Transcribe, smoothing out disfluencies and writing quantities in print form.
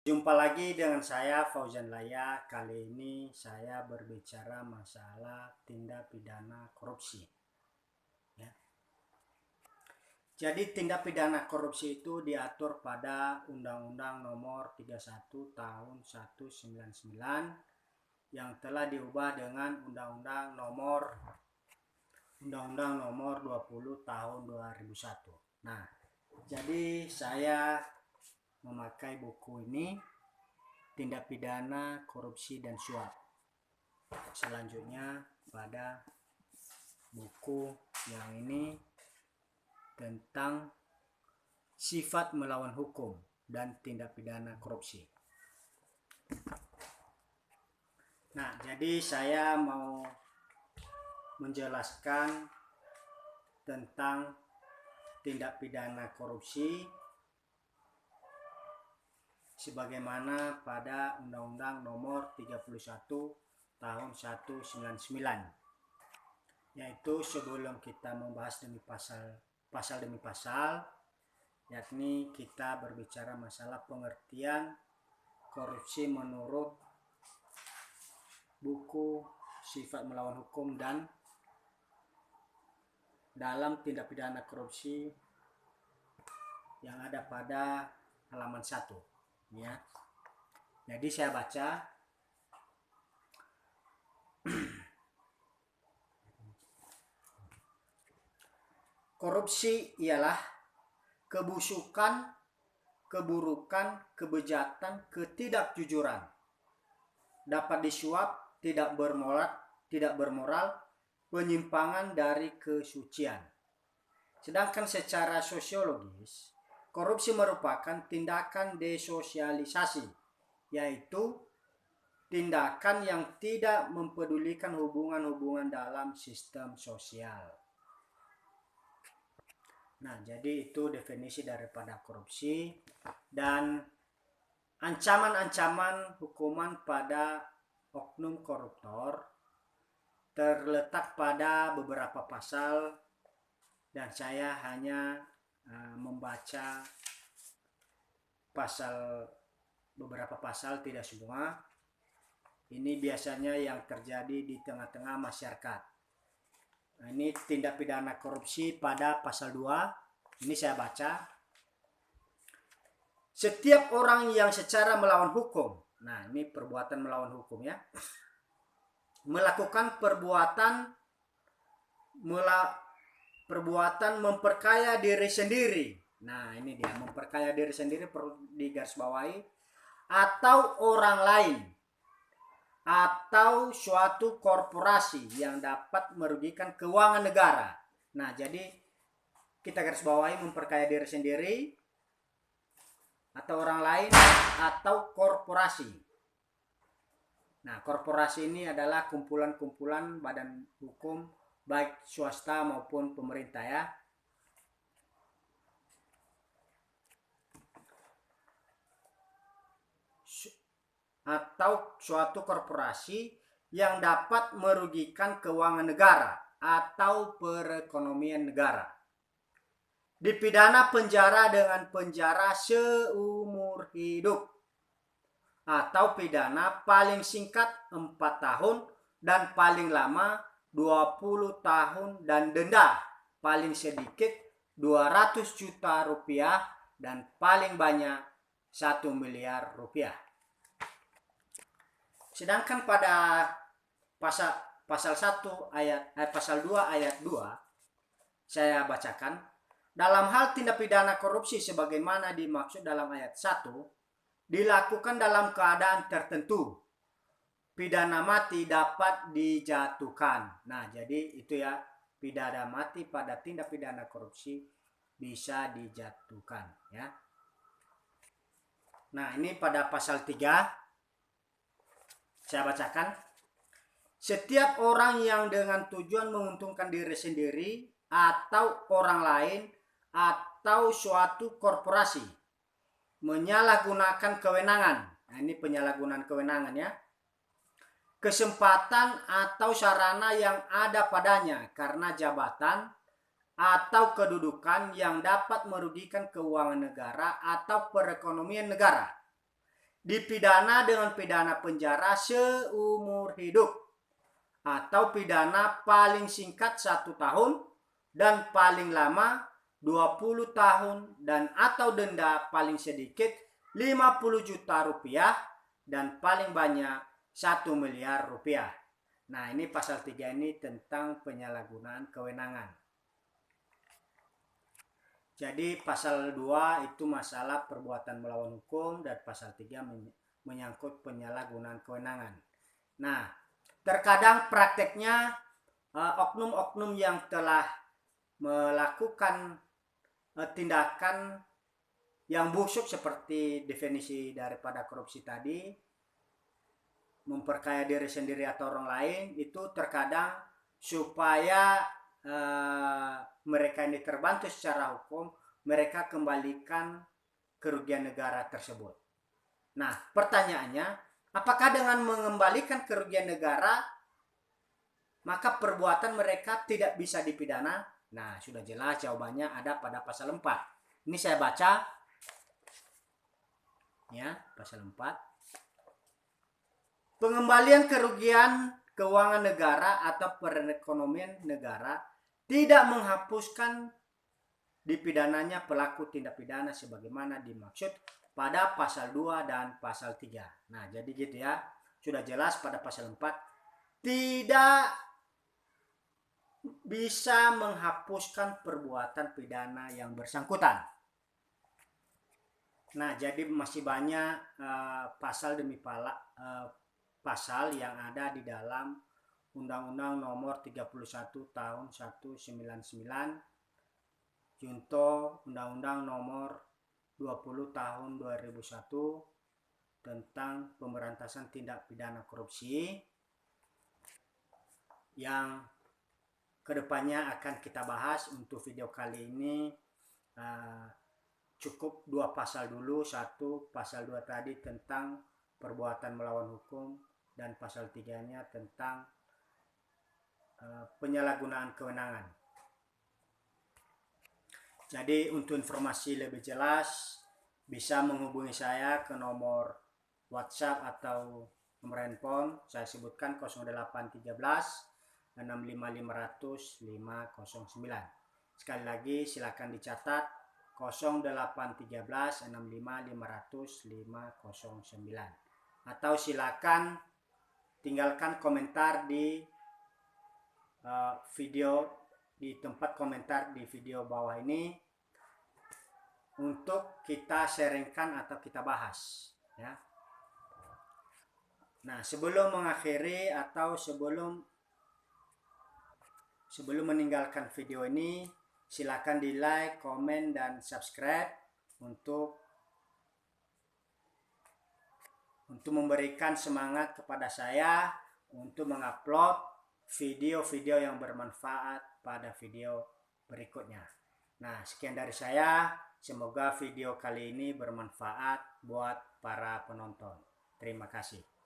Jumpa lagi dengan saya Fauzan Laya. Kali ini saya berbicara masalah tindak pidana korupsi. Ya. Jadi tindak pidana korupsi itu diatur pada Undang-Undang Nomor 31 Tahun 199 yang telah diubah dengan Undang-Undang Nomor 20 Tahun 2001. Nah, jadi saya memakai buku ini, Tindak Pidana Korupsi dan Suap. Selanjutnya pada buku yang ini tentang sifat melawan hukum dan tindak pidana korupsi. Nah, jadi saya mau menjelaskan tentang tindak pidana korupsi sebagaimana pada Undang-Undang Nomor 31 Tahun 199. Yaitu sebelum kita membahas demi pasal demi pasal, yakni kita berbicara masalah pengertian korupsi menurut buku Sifat Melawan Hukum dan dalam tindak pidana korupsi yang ada pada halaman 1. Ya. Jadi saya baca. Korupsi ialah kebusukan, keburukan, kebejatan, ketidakjujuran. Dapat disuap, tidak bermoral, penyimpangan dari kesucian. Sedangkan secara sosiologis, korupsi merupakan tindakan desosialisasi, yaitu tindakan yang tidak mempedulikan hubungan-hubungan dalam sistem sosial. Nah, jadi itu definisi daripada korupsi dan ancaman-ancaman hukuman pada oknum koruptor terletak pada beberapa pasal dan saya hanya membaca beberapa pasal, tidak semua. Ini biasanya yang terjadi di tengah-tengah masyarakat. Nah, ini tindak pidana korupsi pada pasal 2. Ini saya baca. Setiap orang yang secara melawan hukum, nah ini perbuatan melawan hukum ya, melakukan perbuatan memperkaya diri sendiri. Nah ini dia, memperkaya diri sendiri perlu digarisbawahi, atau orang lain, atau suatu korporasi yang dapat merugikan keuangan negara. Nah, jadi kita garis bawahi memperkaya diri sendiri, atau orang lain, atau korporasi. Nah, korporasi ini adalah kumpulan-kumpulan badan hukum baik swasta maupun pemerintah ya. Atau suatu korporasi yang dapat merugikan keuangan negara atau perekonomian negara. Dipidana penjara dengan penjara seumur hidup atau pidana paling singkat 4 tahun dan paling lama 20 tahun dan denda paling sedikit 200 juta rupiah dan paling banyak 1 miliar rupiah. Sedangkan pada pasal 2 ayat 2 saya bacakan, dalam hal tindak pidana korupsi sebagaimana dimaksud dalam ayat 1 dilakukan dalam keadaan tertentu, pidana mati dapat dijatuhkan. Nah, jadi itu ya, pidana mati pada tindak pidana korupsi bisa dijatuhkan ya. Nah, ini pada pasal 3 saya bacakan. Setiap orang yang dengan tujuan menguntungkan diri sendiri atau orang lain atau suatu korporasi menyalahgunakan kewenangan. Nah, ini penyalahgunaan kewenangan ya. Kesempatan atau sarana yang ada padanya karena jabatan atau kedudukan yang dapat merugikan keuangan negara atau perekonomian negara dipidana dengan pidana penjara seumur hidup atau pidana paling singkat 1 tahun dan paling lama 20 tahun dan atau denda paling sedikit 50 juta rupiah dan paling banyak 1 miliar rupiah. Nah, ini pasal 3 ini tentang penyalahgunaan kewenangan. Jadi pasal 2 itu masalah perbuatan melawan hukum dan pasal 3 menyangkut penyalahgunaan kewenangan. Nah, terkadang prakteknya oknum-oknum yang telah melakukan tindakan yang busuk seperti definisi daripada korupsi tadi, memperkaya diri sendiri atau orang lain, itu terkadang supaya mereka ini terbantu secara hukum, mereka kembalikan kerugian negara tersebut. Nah, pertanyaannya, apakah dengan mengembalikan kerugian negara maka perbuatan mereka tidak bisa dipidana? Nah, sudah jelas jawabannya ada pada pasal 4. Ini saya baca ya, pasal 4. Pengembalian kerugian keuangan negara atau perekonomian negara tidak menghapuskan dipidananya pelaku tindak pidana sebagaimana dimaksud pada pasal 2 dan pasal 3. Nah, jadi gitu ya. Sudah jelas pada pasal 4 tidak bisa menghapuskan perbuatan pidana yang bersangkutan. Nah, jadi masih banyak pasal demi pasal yang ada di dalam Undang-Undang Nomor 31 Tahun 1999, junto Undang-Undang Nomor 20 Tahun 2001 tentang pemberantasan tindak pidana korupsi, yang kedepannya akan kita bahas. Untuk video kali ini cukup 2 pasal dulu. 1, pasal 2 tadi tentang perbuatan melawan hukum, dan pasal 3-nya tentang penyalahgunaan kewenangan. Jadi untuk informasi lebih jelas bisa menghubungi saya ke nomor WhatsApp atau nomor handphone. Saya sebutkan 0813 65500 509. Sekali lagi silakan dicatat 0813 65500 509. Atau silakan tinggalkan komentar di video, di tempat komentar di video bawah ini untuk kita sharingkan atau kita bahas ya. Nah, sebelum mengakhiri atau sebelum meninggalkan video ini, silakan di like, komen, dan subscribe untuk memberikan semangat kepada saya untuk mengupload video-video yang bermanfaat pada video berikutnya. Nah, sekian dari saya. Semoga video kali ini bermanfaat buat para penonton. Terima kasih.